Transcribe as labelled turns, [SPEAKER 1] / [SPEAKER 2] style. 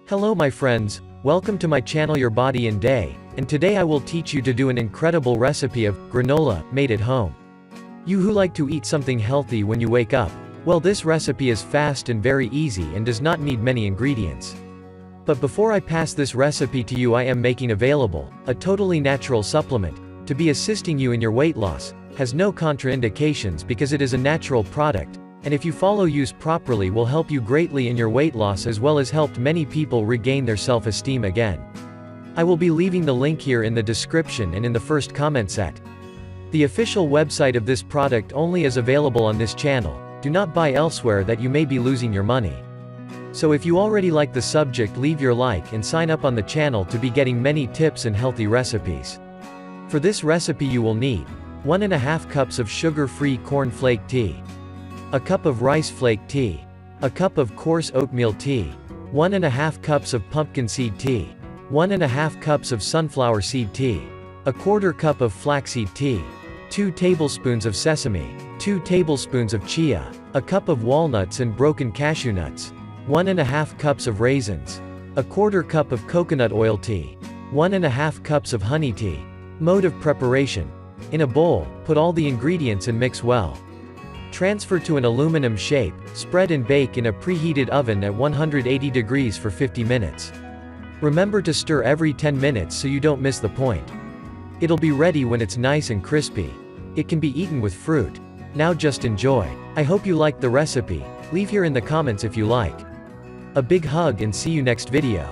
[SPEAKER 1] Hello my friends, welcome to my channel Your Body in Day, and today I will teach you to do an incredible recipe of granola, made at home. You who like to eat something healthy when you wake up, well, this recipe is fast and very easy and does not need many ingredients. But before I pass this recipe to you, I am making available a totally natural supplement to be assisting you in your weight loss, has no contraindications because it is a natural product, and if you follow use properly will help you greatly in your weight loss as well as helped many people regain their self-esteem again. I will be leaving the link here in the description and in the first comment set. The official website of this product only is available on this channel. Do not buy elsewhere that you may be losing your money. So if you already like the subject, leave your like and sign up on the channel to be getting many tips and healthy recipes. For this recipe you will need 1.5 cups of sugar-free corn flake tea, a cup of rice flake tea, a cup of coarse oatmeal tea, 1.5 cups of pumpkin seed tea, 1.5 cups of sunflower seed tea, a 1/4 cup of flaxseed tea, 2 tablespoons of sesame, 2 tablespoons of chia, a cup of walnuts and broken cashew nuts, 1.5 cups of raisins, a 1/4 cup of coconut oil tea, 1.5 cups of honey tea. Mode of preparation. In a bowl, put all the ingredients and mix well. Transfer to an aluminum shape, spread and bake in a preheated oven at 180 degrees for 50 minutes. Remember to stir every 10 minutes so you don't miss the point. It'll be ready when it's nice and crispy. It can be eaten with fruit. Now just enjoy. I hope you liked the recipe. Leave here in the comments if you like. A big hug and see you next video.